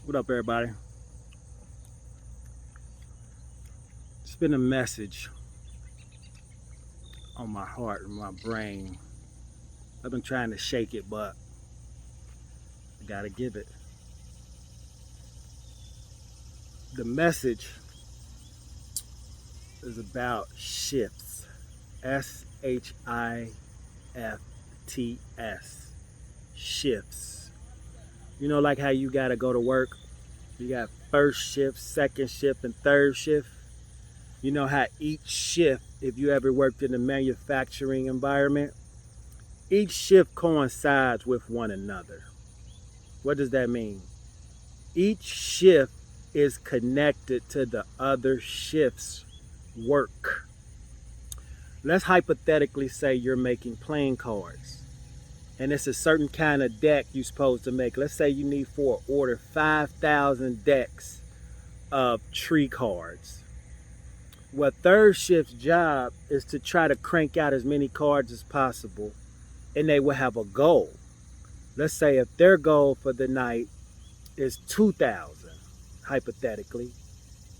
What up, everybody? It's been a message on my heart and my brain. I've been trying to shake it, but I gotta give it. The message is about shifts. SHIFTS. Shifts. You know, like how you gotta go to work. You got first shift, second shift, and third shift. You know how each shift, if you ever worked in a manufacturing environment, each shift coincides with one another. What does that mean? Each shift is connected to the other shift's work. Let's hypothetically say you're making playing cards, and it's a certain kind of deck you're supposed to make. Let's say you need for an order 5,000 decks of tree cards. Well, third shift's job is to try to crank out as many cards as possible, and they will have a goal. Let's say if their goal for the night is 2,000, hypothetically.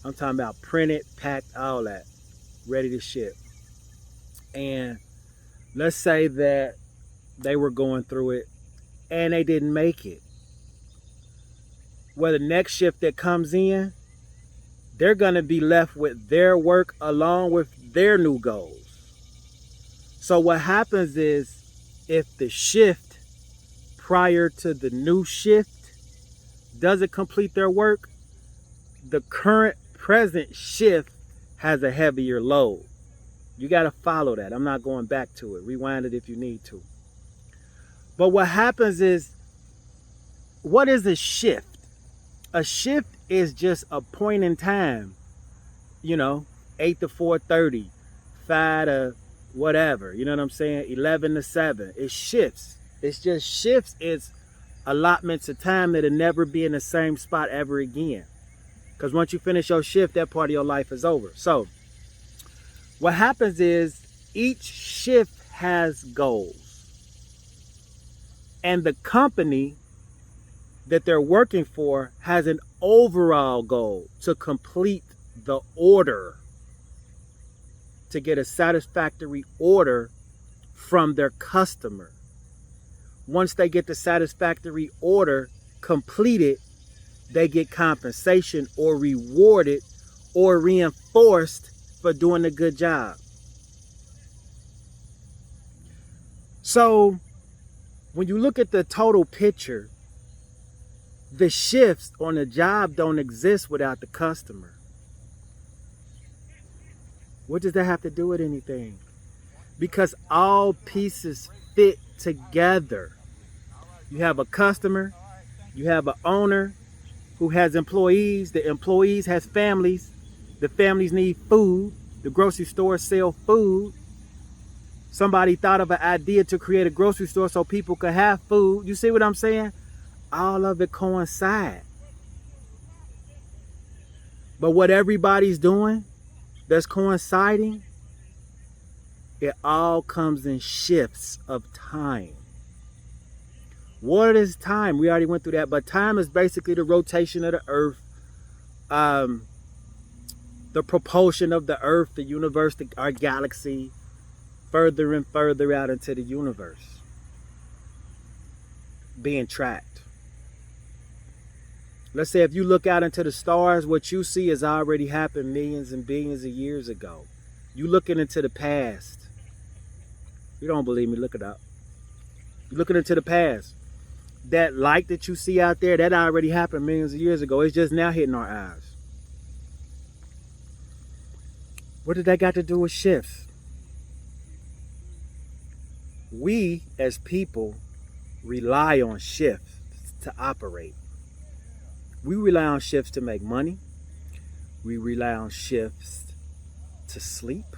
I'm talking about printed, packed, all that, ready to ship. And let's say that they were going through it and they didn't make it. Well, the next shift that comes in, they're going to be left with their work along with their new goals. So what happens is, if the shift prior to the new shift doesn't complete their work, the current present shift has a heavier load. You got to follow that. I'm not going back to it. Rewind it if you need to. But what happens is, what is a shift? A shift is just a point in time, 8 to 4:30, 5 to whatever, you know what I'm saying? 11 to 7. It shifts. It's just shifts. It's allotments of time that'll never be in the same spot ever again. Because once you finish your shift, that part of your life is over. So what happens is, each shift has goals. And the company that they're working for has an overall goal to complete the order, to get a satisfactory order from their customer. Once they get the satisfactory order completed, they get compensation or rewarded or reinforced for doing a good job. So when you look at the total picture, the shifts on the job don't exist without the customer. What does that have to do with anything? Because all pieces fit together. You have a customer, you have an owner who has employees, the employees has families, the families need food, the grocery stores sell food. Somebody thought of an idea to create a grocery store so people could have food. You see what I'm saying? All of it coincide. But what everybody's doing that's coinciding, it all comes in shifts of time. What is time? We already went through that, but time is basically the rotation of the earth, the propulsion of the earth, the universe, our galaxy, further and further out into the universe, being tracked. Let's say if you look out into the stars, what you see has already happened millions and billions of years ago. You looking into the past. You don't believe me, look it up. You're looking into the past. That light that you see out there, that already happened millions of years ago. It's just now hitting our eyes. What did that got to do with shifts? We as people rely on shifts to operate. We rely on shifts to make money. We rely on shifts to sleep.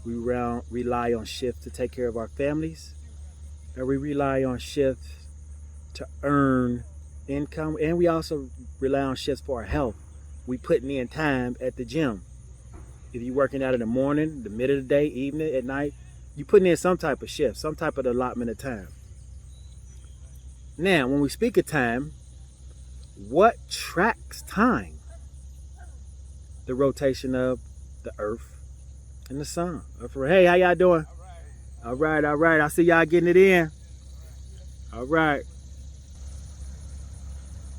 We rely on shifts to take care of our families. And we rely on shifts to earn income. And we also rely on shifts for our health. We putting in time at the gym. If you're working out in the morning, the middle of the day, evening, at night, you're putting in some type of shift, some type of allotment of time. Now, when we speak of time, What tracks time? The rotation of the earth and the sun. Hey, how y'all doing? All right, all right. I see y'all getting it in. All right.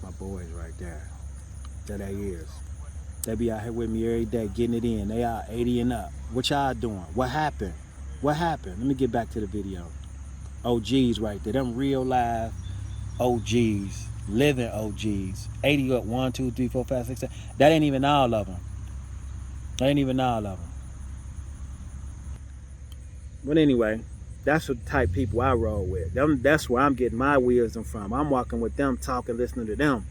My boys right there. There they is. They be out here with me every day getting it in. They are 80 and up. What y'all doing? What happened? What happened? Let me get back to the video. OGs right there. Them real live OGs. Living OGs. 80 up. 1, 2, 3, 4, 5, 6, 7. That ain't even all of them. That ain't even all of them. But anyway, that's the type of people I roll with. That's where I'm getting my wisdom from. I'm walking with them, talking, listening to them.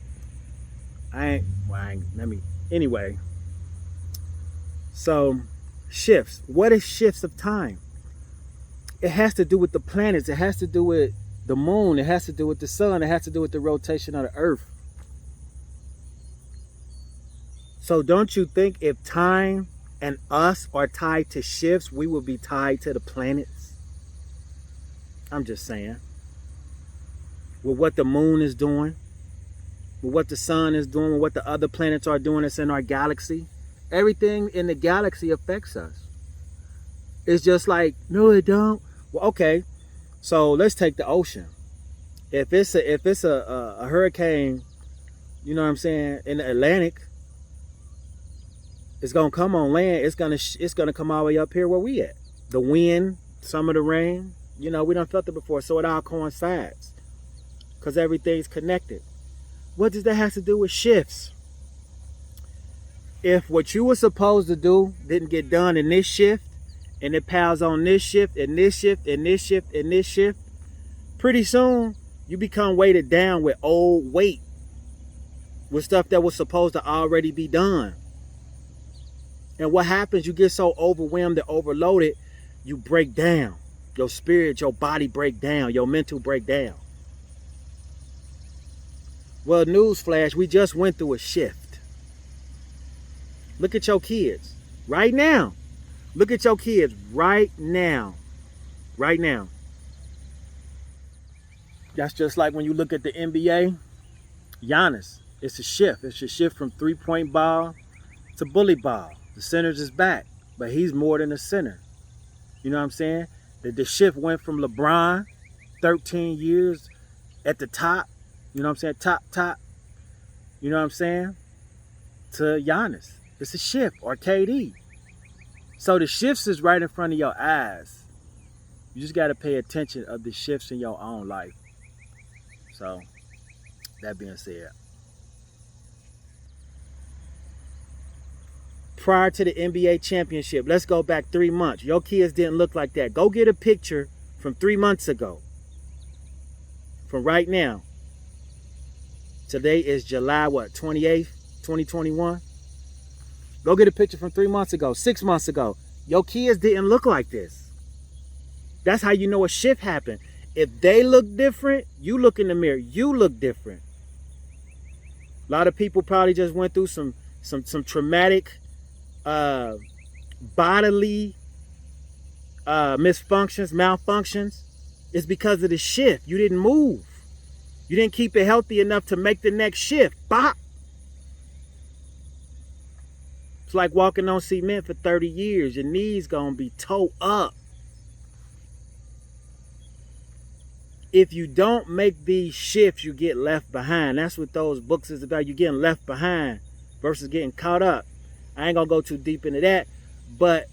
Anyway. So, shifts. What is shifts of time? It has to do with the planets. It has to do with the moon. It has to do with the sun. It has to do with the rotation of the earth. So don't you think if time and us are tied to shifts, we will be tied to the planets? I'm just saying. With what the moon is doing, with what the sun is doing, with what the other planets are doing that's in our galaxy. Everything in the galaxy affects us. It's just like, no, it don't. Well, okay. So let's take the ocean. If it's a hurricane, you know what I'm saying, in the Atlantic, it's gonna come on land. It's gonna come all the way up here where we at. The wind, some of the rain. You know, we done felt it before, so it all coincides because everything's connected. What does that have to do with shifts? If what you were supposed to do didn't get done in this shift, and it piles on this shift, and this shift, and this shift, and this shift, pretty soon you become weighted down with old weight, with stuff that was supposed to already be done. And what happens, you get so overwhelmed and overloaded, you break down. Your spirit, your body break down, your mental break down. Well, newsflash, we just went through a shift. Look at your kids right now. Look at your kids right now. Right now. That's just like when you look at the NBA. Giannis, it's a shift. It's a shift from three-point ball to bully ball. The center's is back, but he's more than a center. You know what I'm saying? The shift went from LeBron, 13 years at the top. You know what I'm saying? Top. You know what I'm saying? To Giannis. It's a shift, or KD. So the shifts is right in front of your eyes. You just got to pay attention of the shifts in your own life. So, that being said. Prior to the NBA championship, let's go back 3 months. Your kids didn't look like that. Go get a picture from 3 months ago. From right now. Today is July, 28th, 2021. Go get a picture from 3 months ago, 6 months ago. Your kids didn't look like this. That's how you know a shift happened. If they look different, you look in the mirror, you look different. A lot of people probably just went through some traumatic bodily malfunctions. It's because of the shift. You didn't move. You didn't keep it healthy enough to make the next shift. Bop. It's like walking on cement for 30 years. Your knees gonna be toe up. If you don't make these shifts, you get left behind. That's what those books is about. You getting left behind versus getting caught up. I ain't gonna go too deep into that, but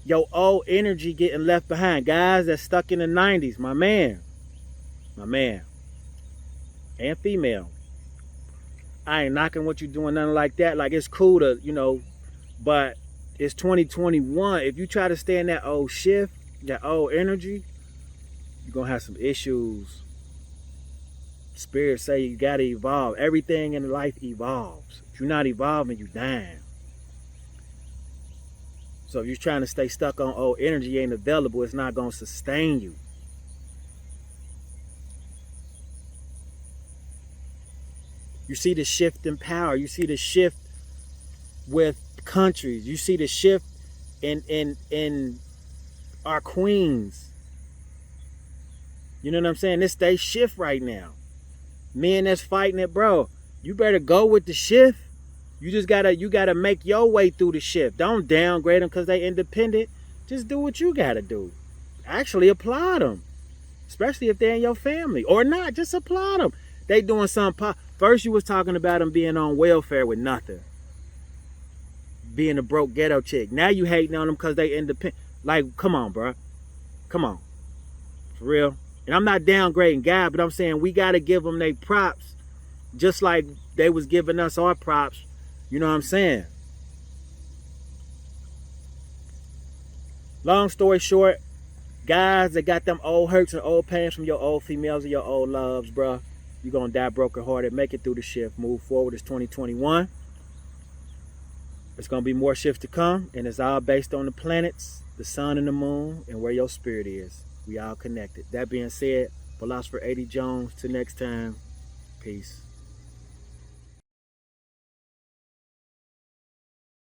your old energy getting left behind. Guys that's stuck in the 90s, my man, and female. I ain't knocking what you doing, nothing like that. Like, it's cool to, but it's 2021. If you try to stay in that old shift, that old energy, you're gonna have some issues. Spirit say you gotta evolve. Everything in life evolves. If you're not evolving, you dying. So if you're trying to stay stuck on old energy, ain't available, it's not gonna sustain you. You see the shift in power. You see the shift with countries. You see the shift in our queens. You know what I'm saying? This they shift right now. Men that's fighting it, bro. You better go with the shift. You gotta make your way through the shift. Don't downgrade them because they independent. Just do what you gotta do. Actually applaud them, especially if they're in your family or not. Just applaud them. They doing something. First, you was talking about them being on welfare with nothing, being a broke ghetto chick. Now you hating on them because they independent. Like, come on, bro. Come on, for real. And I'm not downgrading God, but I'm saying we gotta give them their props, just like they was giving us our props. You know what I'm saying? Long story short, guys that got them old hurts and old pains from your old females and your old loves, bruh, you're going to die broken hearted. Make it through the shift. Move forward. It's 2021. There's going to be more shifts to come, and it's all based on the planets, the sun and the moon, and where your spirit is. We all connected. That being said, Philosopher A.D. Jones, till next time, peace.